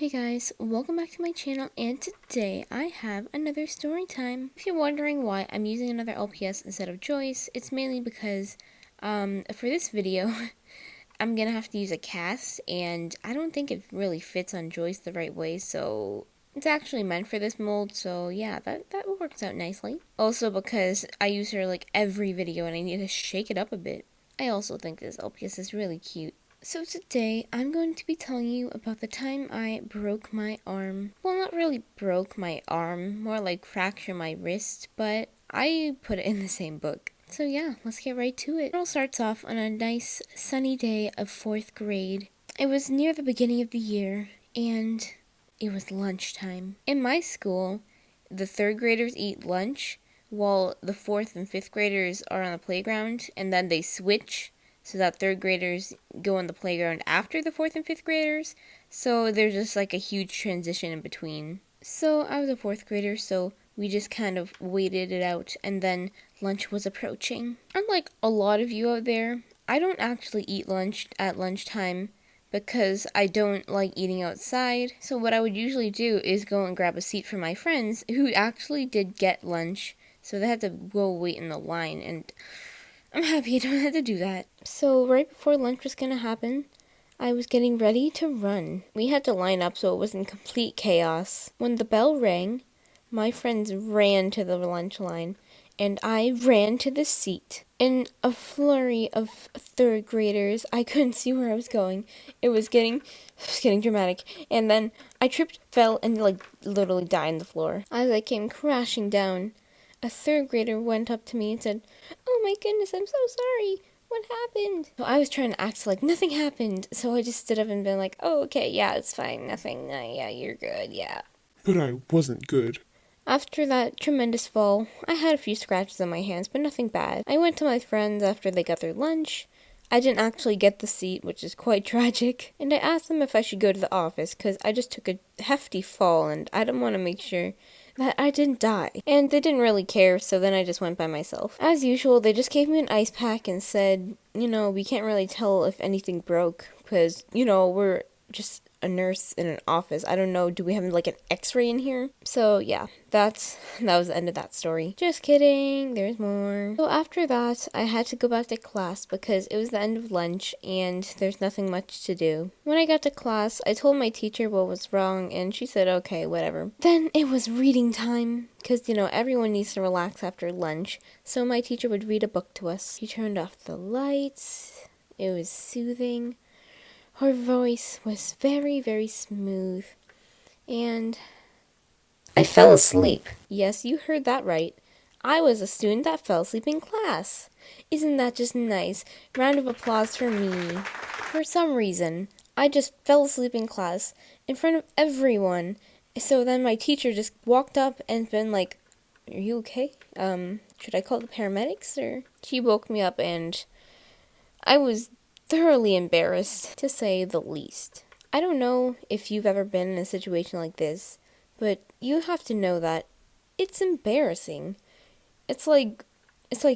Hey guys, welcome back to my channel, and today I have another story time. If you're wondering why I'm using another LPS instead of Joyce, it's mainly because for this video I'm gonna have to use a cast, and I don't think it really fits on Joyce the right way, so it's actually meant for this mold, so yeah, that works out nicely. Also because I use her like every video and I need to shake it up a bit. I also think this LPS is really cute. So today, I'm going to be telling you about the time I broke my arm. Well, not really broke my arm, more like fracture my wrist, but I put it in the same book. So yeah, let's get right to it. It all starts off on a nice sunny day of 4th grade. It was near the beginning of the year, and it was lunchtime. In my school, the 3rd graders eat lunch, while the 4th and 5th graders are on the playground, and then they switch so that 3rd graders go on the playground after the 4th and 5th graders. So there's just like a huge transition in between. So I was a 4th grader, so we just kind of waited it out, and then lunch was approaching. Unlike a lot of you out there, I don't actually eat lunch at lunchtime because I don't like eating outside. So what I would usually do is go and grab a seat for my friends who actually did get lunch, so they had to go wait in the line, and I'm happy I don't have to do that. So right before lunch was gonna happen, I was getting ready to run. We had to line up so it wasn't complete chaos. When the bell rang, my friends ran to the lunch line, and I ran to the seat. In a flurry of 3rd graders, I couldn't see where I was going. It was getting dramatic. And then I tripped, fell, and literally died on the floor. As I came crashing down, a 3rd grader went up to me and said, "Oh my goodness, I'm so sorry. What happened?" So I was trying to act like nothing happened, so I just stood up and been like, "Oh, okay, yeah, it's fine, nothing, yeah, you're good, yeah." But I wasn't good. After that tremendous fall, I had a few scratches on my hands, but nothing bad. I went to my friends after they got their lunch. I didn't actually get the seat, which is quite tragic, and I asked them if I should go to the office, because I just took a hefty fall, and I didn't want to make sure that I didn't die. And they didn't really care, so then I just went by myself. As usual, they just gave me an ice pack and said, we can't really tell if anything broke, because, we're just a nurse in an office. I don't know, do we have like an x-ray in here? So yeah, that was the end of that story. Just kidding, there's more. So after that, I had to go back to class because it was the end of lunch and there's nothing much to do. When I got to class, I told my teacher what was wrong and she said, okay, whatever. Then it was reading time because, everyone needs to relax after lunch. So my teacher would read a book to us. She turned off the lights. It was soothing. Her voice was very, very smooth, and I fell asleep. Yes, you heard that right. I was a student that fell asleep in class. Isn't that just nice? Round of applause for me. For some reason, I just fell asleep in class in front of everyone. So then my teacher just walked up and been like, "Are you okay? Should I call the paramedics?" Or she woke me up and I was thoroughly embarrassed, to say the least. I don't know if you've ever been in a situation like this, but you have to know that it's embarrassing. It's like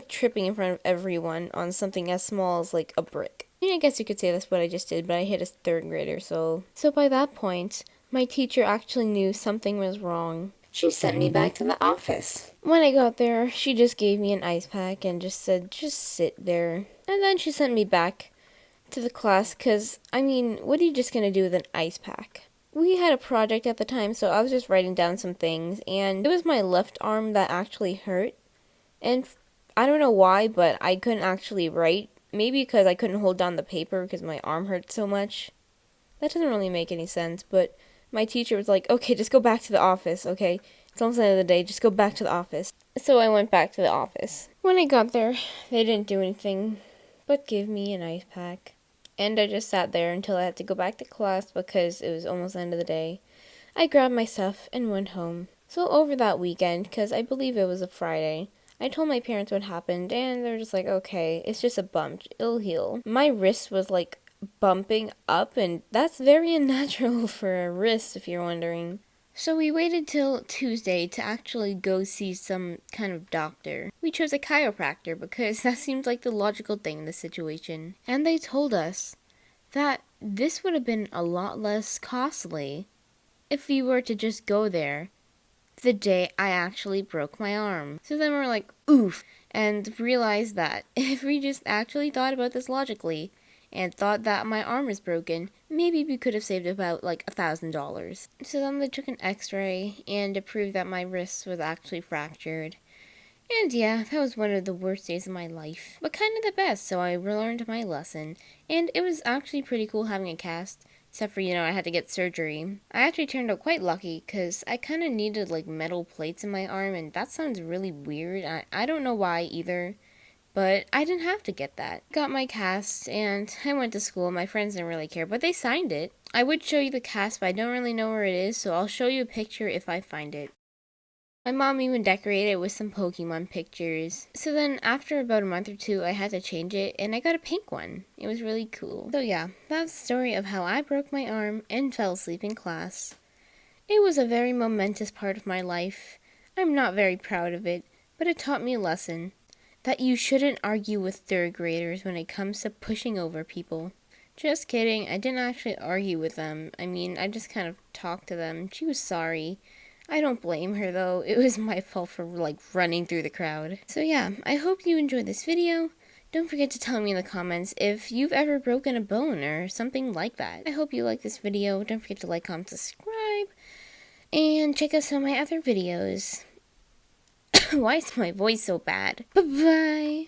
tripping in front of everyone on something as small as like a brick. I guess you could say that's what I just did, but I hit a 3rd grader, so by that point, my teacher actually knew something was wrong. She sent me back to the office. When I got there, she just gave me an ice pack and just said, just sit there. And then she sent me back to the class because, what are you just going to do with an ice pack? We had a project at the time, so I was just writing down some things, and it was my left arm that actually hurt. And I don't know why, but I couldn't actually write. Maybe because I couldn't hold down the paper because my arm hurt so much. That doesn't really make any sense, but my teacher was like, "Okay, just go back to the office, okay? It's almost the end of the day, just go back to the office." So I went back to the office. When I got there, they didn't do anything but give me an ice pack. And I just sat there until I had to go back to class because it was almost the end of the day. I grabbed my stuff and went home. So over that weekend, because I believe it was a Friday, I told my parents what happened, and they're just like, "Okay, it's just a bump, it'll heal." My wrist was like bumping up, and that's very unnatural for a wrist, if you're wondering. So we waited till Tuesday to actually go see some kind of doctor. We chose a chiropractor because that seemed like the logical thing in this situation. And they told us that this would have been a lot less costly if we were to just go there the day I actually broke my arm. So then we're like, oof, and realized that if we just actually thought about this logically and thought that my arm was broken, maybe we could have saved about like $1,000. So then they took an x-ray and it proved that my wrist was actually fractured. And yeah, that was one of the worst days of my life, but kind of the best, so I learned my lesson. And it was actually pretty cool having a cast, except for, I had to get surgery. I actually turned out quite lucky, because I kind of needed, like, metal plates in my arm, and that sounds really weird. I don't know why either, but I didn't have to get that. Got my cast, and I went to school. My friends didn't really care, but they signed it. I would show you the cast, but I don't really know where it is, so I'll show you a picture if I find it. My mom even decorated it with some Pokemon pictures. So then after about a month or two, I had to change it and I got a pink one. It was really cool. So yeah, that's the story of how I broke my arm and fell asleep in class. It was a very momentous part of my life. I'm not very proud of it, but it taught me a lesson. That you shouldn't argue with third graders when it comes to pushing over people. Just kidding, I didn't actually argue with them. I just kind of talked to them. She was sorry. I don't blame her though, it was my fault for running through the crowd. So yeah, I hope you enjoyed this video. Don't forget to tell me in the comments if you've ever broken a bone or something like that. I hope you like this video. Don't forget to like, comment, subscribe, and check out some of my other videos. Why is my voice so bad? Bye-bye!